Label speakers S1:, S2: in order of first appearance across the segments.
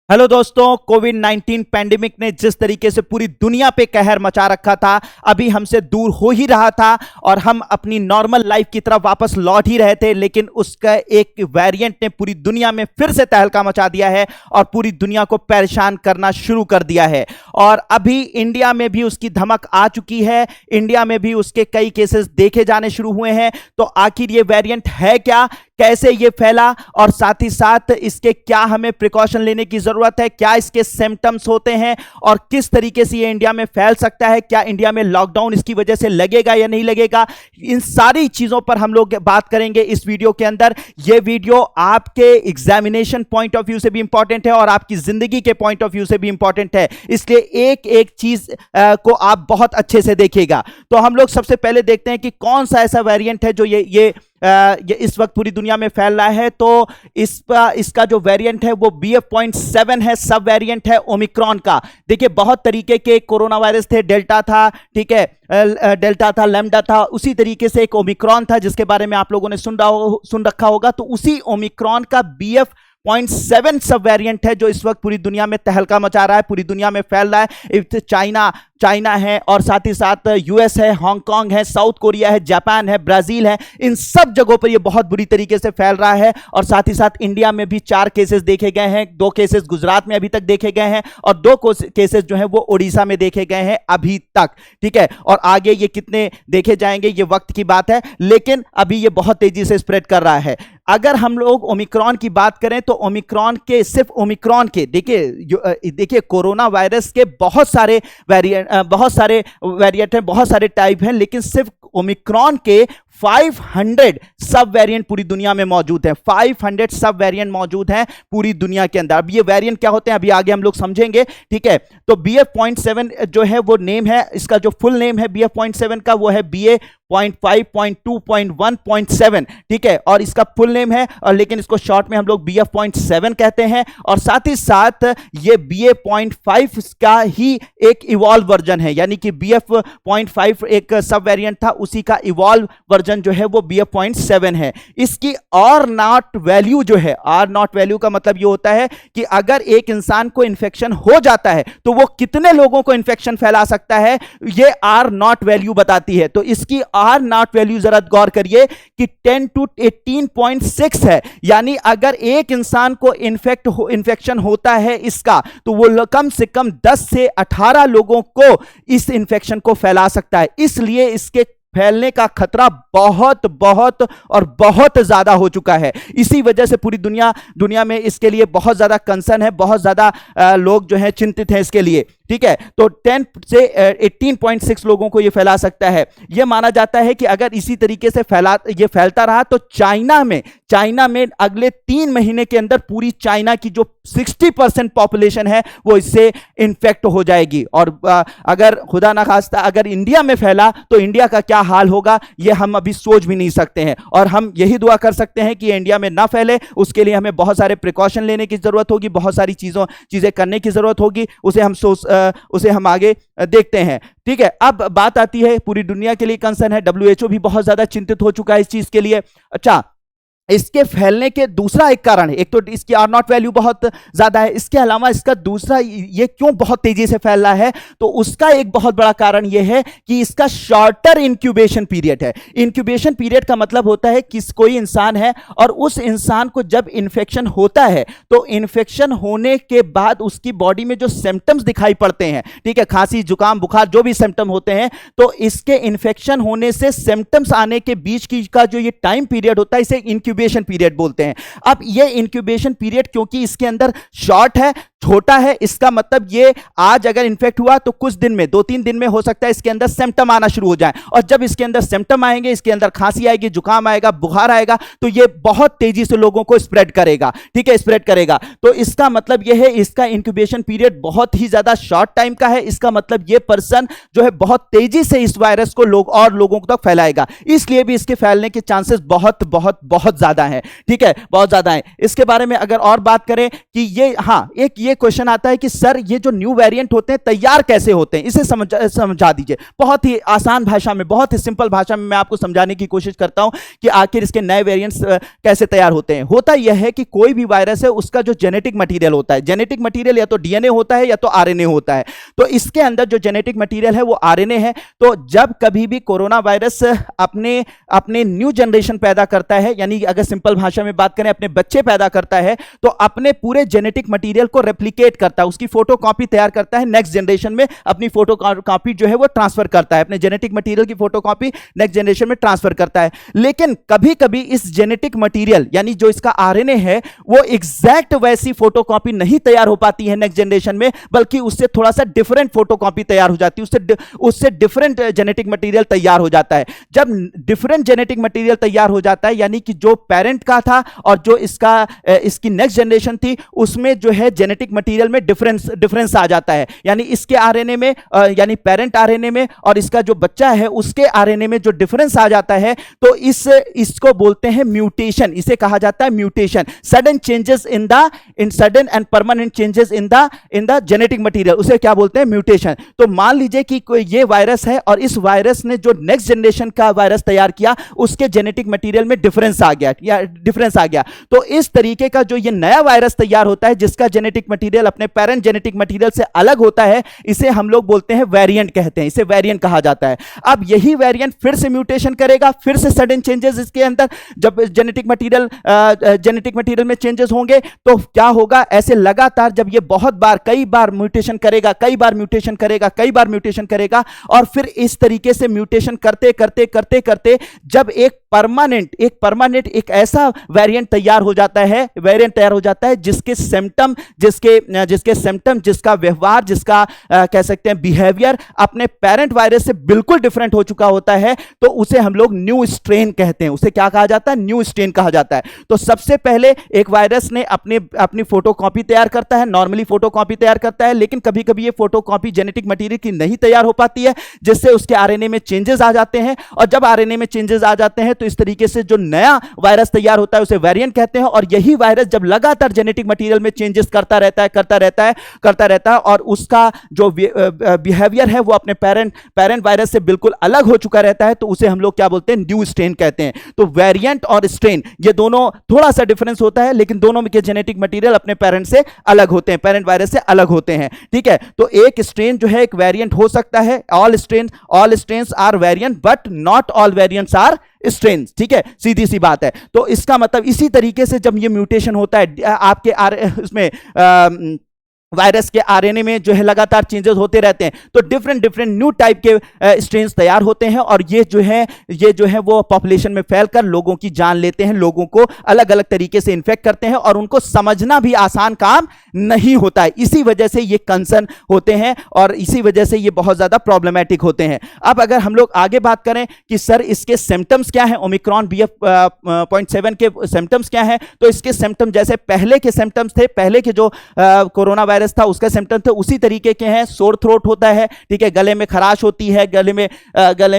S1: Hello दोस्तों, Covid 19 pandemic ने जिस तरीके से पूरी दुनिया पे कहर मचा रखा था, अभी हमसे दूर हो ही रहा था और हम अपनी नॉर्मल लाइफ की तरफ वापस लौट ही रहे थे। लेकिन उसका एक वेरिएंट ने पूरी दुनिया में फिर से तहलका मचा दिया है और पूरी दुनिया को परेशान करना शुरू कर दिया है। और अभी इंडिया में भी उसकी धमक आ चुकी है। इंडिया में भी उसके कई केसेस देखे जाने शुरू हुए हैं। तो आखिर ये वेरिएंट है क्या, कैसे ये फैला और साथ ही साथ इसके क्या हमें प्रिकॉशन लेने की जरूरत है, क्या इसके सिम्टम्स होते हैं और किस तरीके से ये इंडिया में फैल सकता है, क्या इंडिया में लॉकडाउन इसकी वजह से लगेगा या नहीं लगेगा, इन सारी चीजों पर हम लोग बात करेंगे इस वीडियो के अंदर। ये वीडियो आपके एग्जामिनेशन पॉइंट ऑफ व्यू से भी इंपॉर्टेंट है और आपकी जिंदगी के पॉइंट ऑफ व्यू से भी इंपॉर्टेंट है, इसलिए एक एक चीज को आप बहुत अच्छे से देखिएगा। तो हम लोग सबसे पहले देखते हैं कि कौन सा ऐसा वेरिएंट है जो ये इस वक्त पूरी दुनिया में फैल रहा है। तो इसका जो वेरिएंट है वो BF.7 है, सब वेरिएंट है ओमिक्रॉन का। देखिए, बहुत तरीके के कोरोना वायरस थे, डेल्टा था, ठीक है, डेल्टा था, लैम्डा था, उसी तरीके से एक ओमिक्रॉन था जिसके बारे में आप लोगों ने सुन रखा होगा। तो उसी ओमिक्रॉन का BF.7 सब वेरिएंट है जो इस वक्त पूरी दुनिया में तहलका मचा रहा है, पूरी दुनिया में फैल रहा है। चाइना है और साथ ही साथ US है, हांगकांग है, साउथ कोरिया है, जापान है, ब्राजील है, इन सब जगहों पर यह बहुत बुरी तरीके से फैल रहा है। और साथ ही साथ इंडिया में भी 4 केसेस देखे गए हैं, 2 केसेस गुजरात में अभी तक देखे गए हैं और 2 केसेस जो है वो ओडिशा में देखे गए हैं अभी तक, ठीक है। और आगे ये कितने देखे जाएंगे ये वक्त की बात है, लेकिन अभी ये बहुत तेजी से स्प्रेड कर रहा है। अगर हम लोग ओमिक्रॉन की बात करें तो ओमिक्रॉन के, सिर्फ ओमिक्रॉन के, देखिए कोरोना वायरस के बहुत सारे वेरिएंट हैं, बहुत सारे टाइप हैं, लेकिन सिर्फ ओमिक्रॉन के 500 सब वेरिएंट पूरी दुनिया में मौजूद हैं। 500 सब वेरिएंट मौजूद हैं पूरी दुनिया के अंदर। अब ये वेरिएंट क्या होते हैं अभी आगे हम लोग समझेंगे, ठीक है। तो BF.7 जो है वो नेम है, इसका जो फुल नेम है BF.7 का वो है BA.5.2.1.7, ठीक है, और इसका फुल नेम है, और लेकिन इसको शॉर्ट में हम लोग BF.7 कहते हैं। और साथ ही साथ ये BA.5 का ही एक इवॉल्व वर्जन है, यानी कि BF.5 एक सब वेरिएंट था, उसी का इवॉल्व वर्जन जो है वो BF.7 है। इसकी R नॉट वैल्यू जो है, R नॉट वैल्यू का मतलब ये होता है कि अगर एक इंसान को इंफेक्शन हो जाता है तो वो कितने लोगों को इंफेक्शन फैला सकता है, ये R नॉट वैल्यू बताती है। तो इसकी R नॉट वैल्यू जरा गौर करिए कि 10 to 18.6 है, यानी अगर एक इंसान को इंफेक्शन होता है इसका, तो वो कम से कम 10 से 18 लोगों को इस इंफेक्शन को फैला सकता है। इसलिए इसके फैलने का खतरा बहुत बहुत और बहुत ज्यादा हो चुका है। इसी वजह से पूरी दुनिया में इसके लिए बहुत ज्यादा कंसर्न है, बहुत ज्यादा लोग जो है चिंतित हैं इसके लिए, ठीक है। तो 10 से 18.6 लोगों को यह फैला सकता है। यह माना जाता है कि अगर इसी तरीके से ये फैलता रहा तो चाइना में अगले 3 महीने के अंदर पूरी चाइना की जो 60% पॉपुलेशन है वो इससे इन्फेक्ट हो जाएगी। और अगर खुदा ना खास्ता अगर इंडिया में फैला तो इंडिया का क्या हाल होगा ये हम अभी सोच भी नहीं सकते हैं। और हम यही दुआ कर सकते हैं कि इंडिया में ना फैले, उसके लिए हमें बहुत सारे प्रिकॉशन लेने की जरूरत होगी, बहुत सारी चीजें करने की जरूरत होगी, उसे हम आगे देखते हैं, ठीक है। अब बात आती है, पूरी दुनिया के लिए कंसर्न है, WHO भी बहुत ज्यादा चिंतित हो चुका है इस चीज के लिए। अच्छा, इसके फैलने के दूसरा एक कारण है, एक तो इसकी R नॉट वैल्यू बहुत ज्यादा है, इसके अलावा इसका दूसरा ये क्यों बहुत तेजी से फैल रहा है, तो उसका एक बहुत बड़ा कारण यह है कि इसका शॉर्टर इंक्यूबेशन पीरियड है। इंक्यूबेशन पीरियड का मतलब होता है कि कोई इंसान है और उस इंसान को जब इन्फेक्शन होता है तो इन्फेक्शन होने के बाद उसकी बॉडी में जो सिम्टम्स दिखाई पड़ते हैं, ठीक है, खांसी, जुकाम, बुखार, जो भी सिम्टम होते हैं, तो इसके इन्फेक्शन होने से सिम्टम्स आने के बीच की का जो ये टाइम पीरियड होता है इसे इंक्यूबेशन पीरियड बोलते हैं। अब ये इंक्यूबेशन पीरियड क्योंकि इसके अंदर शॉर्ट है, छोटा है, इसका मतलब ये आज अगर इन्फेक्ट हुआ तो कुछ दिन में, 2-3 दिन में हो सकता है इसके अंदर सिम्टम आना शुरू हो जाए, और जब इसके अंदर सिम्टम आएंगे, इसके अंदर खांसी आएगी, जुकाम आएगा, बुखार आएगा, तो ये बहुत तेजी से लोगों को स्प्रेड करेगा, ठीक है, स्प्रेड करेगा। तो इसका मतलब यह है इसका इंक्यूबेशन पीरियद बहुत ही ज्यादा शॉर्ट टाइम का है। इसका मतलब ये पर्सन जो है बहुत तेजी से इस वायरस को लोगों तक फैलाएगा, इसलिए भी इसके फैलने के चांसेस बहुत बहुत बहुत ज्यादा है, ठीक है, बहुत ज्यादा है। इसके बारे में अगर और बात करें कि ये, हाँ, एक ये क्वेश्चन आता है कि सर ये जो न्यू वेरिएंट होते हैं तैयार कैसे होते हैं, इसे समझा दीजिए। बहुत ही आसान भाषा में, बहुत ही सिंपल भाषा में मैं आपको समझाने की कोशिश करता हूं कि आखिर इसके नए वेरिएंट्स कैसे तैयार होते हैं। होता यह है कि कोई भी वायरस है उसका जो जेनेटिक मटेरियल होता है, जेनेटिक मटेरियल या तो डीएनए होता है या तो आरएनए होता है। तो इसके अंदर जो जेनेटिक मटेरियल है वो आरएनए है। तो जब कभी भी कोरोना वायरस अपने अपने न्यू जनरेशन पैदा करता है, यानी अगर सिंपल भाषा में बात करें अपने बच्चे पैदा करता है, तो अपने पूरे जेनेटिक मटेरियल को रेप्लिकेट करता है, उसकी फोटो कॉपी तैयार करता है, नेक्स्ट जनरेशन में अपनी फोटो कॉपी जो है वो ट्रांसफर करता है, अपने जेनेटिक मटेरियल की फोटो कॉपी नेक्स्ट जनरेशन में ट्रांसफर करता है। लेकिन कभी कभी इस जेनेटिक मटेरियल यानी जो इसका आरएनए है वो एग्जैक्ट वैसी फोटो कॉपी नहीं तैयार हो पाती है नेक्स्ट जनरेशन में, बल्कि उससे थोड़ा सा डिफरेंट फोटो कॉपी तैयार हो जाती है, उससे डिफरेंट जेनेटिक मटेरियल तैयार हो जाता है। जब डिफरेंट जेनेटिक मटेरियल तैयार हो जाता है, यानी कि जो पेरेंट का था और जो इसकी नेक्स्ट जनरेशन थी उसमें जो है जेनेटिक मटेरियल में डिफरेंस आ जाता है, यानी इसके आरएनए में यानी पेरेंट आरएनए में और इसका जो बच्चा है उसके आरएनए में जो डिफरेंस आ जाता है, तो इसको बोलते हैं म्यूटेशन। इसे कहा जाता है mutation, sudden changes in sudden and permanent changes in the genetic material, उसे क्या बोलते हैं म्यूटेशन। तो मान लीजिए कि ये वायरस है और इस वायरस ने जो नेक्स्ट जनरेशन का वायरस तैयार किया उसके जेनेटिक मटेरियल में डिफरेंस आ गया, तो इस तरीके का जो ये नया वायरस तैयार होता है जिसका जेनेटिक मटेरियल अपने पेरेंट जेनेटिक मटेरियल से अलग होता है, इसे हम लोग बोलते हैं वेरिएंट कहते हैं, इसे वेरिएंट कहा जाता है। अब यही वेरिएंट फिर से म्यूटेशन करेगा, फिर से सडन चेंजेस इसके अंदर, जब जेनेटिक मटेरियल में चेंजेस होंगे तो क्या होगा, ऐसे लगातार जब ये बहुत बार कई बार म्यूटेशन करेगा और फिर इस तरीके से म्यूटेशन करते जब एक परमानेंट एक ऐसा वेरिएंट तैयार हो जाता है जिसके सिम्टम जिसका व्यवहार जिसका कह सकते हैं बिहेवियर अपने पेरेंट वायरस से बिल्कुल डिफरेंट हो चुका होता है, तो उसे हम लोग न्यू स्ट्रेन कहते हैं। उसे क्या कहा जाता है, न्यू स्ट्रेन कहा जाता है। तो सबसे पहले एक वायरस ने अपनी फोटोकॉपी तैयार करता है, नॉर्मली फोटोकॉपी तैयार करता है, लेकिन कभी कभी ये फोटोकॉपी जेनेटिक मटेरियल की नहीं तैयार हो पाती है, जिससे उसके आरएनए में चेंजेस आ जाते हैं, और जब आरएनए में चेंजेस आ जाते हैं तो इस तरीके से जो नया वायरस तैयार होता है उसे वेरिएंट कहते हैं। और यही वायरस जब लगातार जेनेटिक मटेरियल में चेंजेस करता रहता है और उसका जो बिहेवियर है वो अपने पेरेंट वायरस से बिल्कुल अलग हो चुका रहता है, तो उसे हम लोग क्या बोलते हैं, न्यू स्ट्रेन कहते हैं। तो वेरिएंट और स्ट्रेन ये दोनों थोड़ा सा डिफरेंस होता है, लेकिन दोनों के जेनेटिक मटेरियल अपने पेरेंट से अलग होते हैं, पेरेंट वायरस से अलग होते हैं। ठीक है, तो एक स्ट्रेन जो है एक वेरिएंट हो सकता है, all strains are variant but not all variants are strains. ठीक है, सीधी सी बात है। तो इसका मतलब इसी तरीके से जब ये म्यूटेशन होता है आपके उसमें वायरस के आरएनए में जो है लगातार चेंजेस होते रहते हैं, तो डिफरेंट न्यू टाइप के स्ट्रेन्स तैयार होते हैं, और ये जो है वो पॉपुलेशन में फैलकर लोगों की जान लेते हैं, लोगों को अलग अलग तरीके से इन्फेक्ट करते हैं, और उनको समझना भी आसान काम नहीं होता है। इसी वजह से ये कंसर्न होते हैं और इसी वजह से ये बहुत ज्यादा प्रॉब्लमैटिक होते हैं। अब अगर हम लोग आगे बात करें कि सर इसके सिम्टम्स क्या हैं, ओमिक्रॉन BF.7 के सिम्टम्स क्या हैं, तो इसके सिम्टम्स जैसे पहले के सिम्टम्स थे, पहले के जो कोरोना वायरस था उसका सिम्टम थे उसी तरीके के हैं। सोर थ्रोट होता है, ठीक है, गले में खराश होती है, गले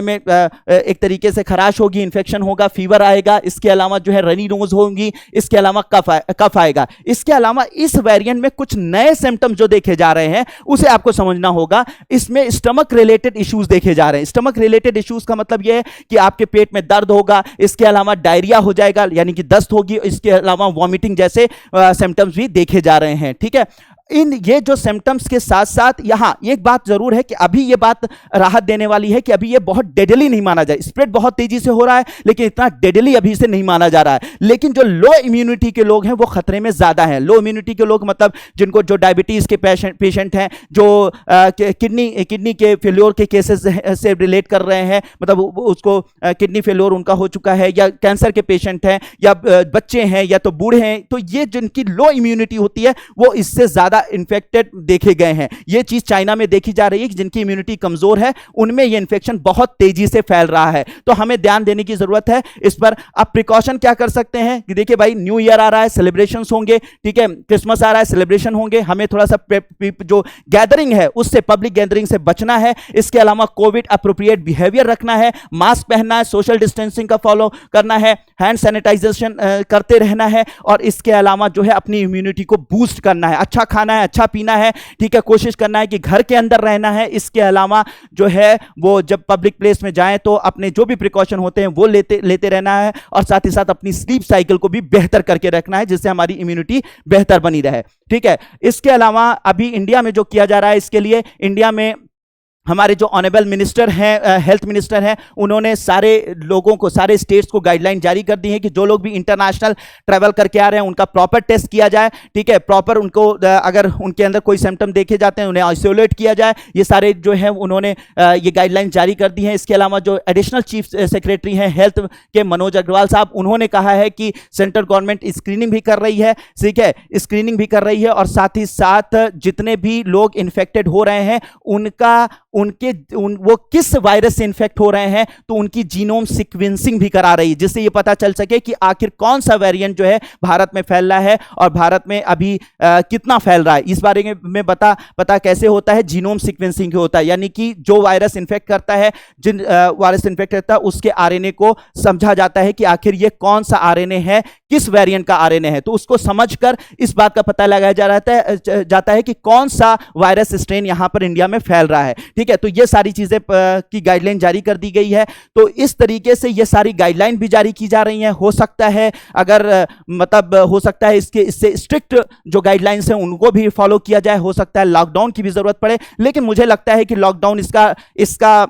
S1: में एक तरीके से खराश होगी, इन्फेक्शन होगा, फीवर आएगा, इसके अलावा जो है रनी नोज होंगी, इसके अलावा कफ आएगा। इसके अलावा इस वेरिएंट में कुछ नए सिम्टम जो देखे जा रहे हैं उसे आपको समझना होगा। इसमें स्टमक रिलेटेड इश्यूज देखे जा रहे हैं। स्टमक रिलेटेड इश्यूज का मतलब यह है कि आपके पेट में दर्द होगा, इसके अलावा डायरिया हो जाएगा यानी कि दस्त होगी, इसके अलावा वॉमिटिंग जैसे सिम्टम्स भी देखे जा रहे हैं। ठीक है, ये जो सिम्टम्स के साथ साथ यहां एक बात जरूर है कि अभी ये बात राहत देने वाली है कि अभी ये बहुत डेडली नहीं माना जाए। स्प्रेड बहुत तेजी से हो रहा है लेकिन इतना डेडली अभी से नहीं माना जा रहा है। लेकिन जो लो इम्यूनिटी के लोग हैं वो खतरे में ज्यादा हैं। लो इम्यूनिटी के लोग मतलब जिनको जो डायबिटीज के पेशेंट हैं, जो किडनी के फेल्योर के केसेस से रिलेट कर रहे हैं, मतलब उसको किडनी फेल्योर उनका हो चुका है, या कैंसर के पेशेंट हैं, या बच्चे हैं, या तो बूढ़े हैं, तो ये जिनकी लो इम्यूनिटी होती है वो इससे ज्यादा इन्फेक्टेड देखे गए हैं। यह चीज चाइना में देखी जा रही है कि जिनकी इम्यूनिटी कमजोर है उनमें यह इंफेक्शन बहुत तेजी से फैल रहा है। तो हमें ध्यान देने की जरूरत है इस पर। आप प्रिकॉशन क्या कर सकते हैं कि देखिए भाई, न्यू ईयर आ रहा है, सेलिब्रेशंस होंगे, ठीक है, क्रिसमस आ रहा है, सेलिब्रेशन होंगे, हमें थोड़ा सा जो गैदरिंग है उससे, पब्लिक गैदरिंग से बचना है। इसके अलावा कोविड अप्रोप्रिएट बिहेवियर रखना है, मास्क पहनना है, सोशल डिस्टेंसिंग का फॉलो करना है, हैंड सैनिटाइजेशन करते रहना है, और इसके अलावा जो है अपनी इम्यूनिटी को बूस्ट करना है। अच्छा खाना खाना है, अच्छा पीना है, ठीक है, कोशिश करना है कि घर के अंदर रहना है। इसके अलावा जो है वो जब पब्लिक प्लेस में जाएं तो अपने जो भी प्रिकॉशन होते हैं वो लेते रहना है, और साथ ही साथ अपनी स्लीप साइकिल को भी बेहतर करके रखना है, जिससे हमारी इम्यूनिटी बेहतर बनी रहे, ठीक है। इसके अलावा अभी इंडिया में जो किया जा रहा है, इसके लिए इंडिया में हमारे जो ऑनरेबल मिनिस्टर हैं, हेल्थ मिनिस्टर हैं, उन्होंने सारे लोगों को, सारे स्टेट्स को गाइडलाइन जारी कर दी है कि जो लोग भी इंटरनेशनल ट्रैवल करके आ रहे हैं उनका प्रॉपर टेस्ट किया जाए, ठीक है, प्रॉपर उनको अगर उनके अंदर कोई सिम्टम देखे जाते हैं उन्हें आइसोलेट किया जाए। ये सारे जो है उन्होंने ये गाइडलाइन जारी कर दी हैं। इसके अलावा जो एडिशनल चीफ सेक्रेटरी हैं हेल्थ के, मनोज अग्रवाल साहब, उन्होंने कहा है कि सेंट्रल गवर्नमेंट स्क्रीनिंग भी कर रही है, ठीक है, स्क्रीनिंग भी कर रही है, और साथ ही साथ जितने भी लोग इन्फेक्टेड हो रहे हैं वो किस वायरस से इन्फेक्ट हो रहे हैं, तो उनकी जीनोम सीक्वेंसिंग भी करा रही है, जिससे ये पता चल सके कि आखिर कौन सा वेरिएंट जो है भारत में फैल रहा है और भारत में अभी कितना फैल रहा है। इस बारे में पता कैसे होता है, जीनोम सीक्वेंसिंग होता है, यानी कि जो वायरस इन्फेक्ट करता है, जिन वायरस इन्फेक्ट करता है उसके आरएनए को समझा जाता है कि आखिर ये कौन सा आरएनए है, किस वेरिएंट का आरएनए है, तो उसको समझकर इस बात का पता लगाया जाता है कि कौन सा वायरस स्ट्रेन यहां पर इंडिया में फैल रहा है, ठीक है। तो ये सारी चीजें की गाइडलाइन जारी कर दी गई है। तो इस तरीके से ये सारी गाइडलाइन भी जारी की जा रही हैं। हो सकता है अगर मतलब हो सकता है इससे स्ट्रिक्ट जो गाइडलाइंस हैं उनको भी फॉलो किया जाए, हो सकता है लॉकडाउन की भी जरूरत पड़े, लेकिन मुझे लगता है कि लॉकडाउन इसका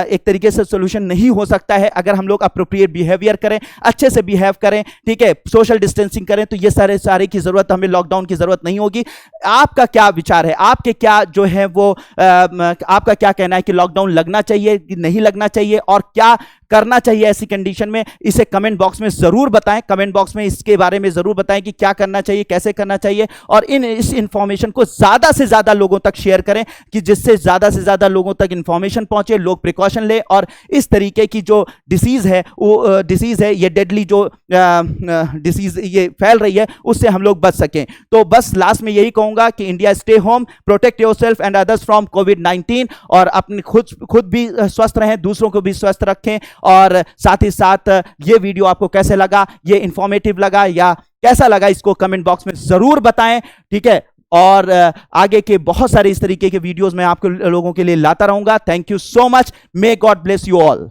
S1: एक तरीके से सोल्यूशन नहीं हो सकता है। अगर हम लोग अप्रोप्रिएट बिहेवियर करें, अच्छे से बिहेव करें, ठीक है, सोशल डिस्टेंसिंग करें, तो ये सारे की जरूरत, हमें लॉकडाउन की जरूरत नहीं होगी। आपका क्या विचार है, आपके क्या जो है वो आपका क्या कहना है कि लॉकडाउन लगना चाहिए कि नहीं लगना चाहिए, और क्या करना चाहिए ऐसी कंडीशन में, इसे कमेंट बॉक्स में जरूर बताएं। कमेंट बॉक्स में इसके बारे में जरूर बताएं कि क्या करना चाहिए, कैसे करना चाहिए, और इस इंफॉर्मेशन को ज्यादा से ज्यादा लोगों तक शेयर करें कि जिससे ज्यादा से ज्यादा लोगों तक इंफॉर्मेशन पहुंचे, लोग प्रिकॉशन लें, और इस तरीके की जो डिसीज है ये डेडली जो डिसीज ये फैल रही है उससे हम लोग बच सकें। तो बस लास्ट में यही कहूंगा कि India stay home, protect yourself and others from कोविड-19, और अपने खुद भी स्वस्थ रहें, दूसरों को भी स्वस्थ रखें। और साथ ही साथ ये वीडियो आपको कैसे लगा, ये इंफॉर्मेटिव लगा या कैसा लगा, इसको कमेंट बॉक्स में जरूर बताएं, ठीक है। और आगे के बहुत सारे इस तरीके के वीडियोस मैं आपको लोगों के लिए लाता रहूंगा। Thank you so much, may God bless you all.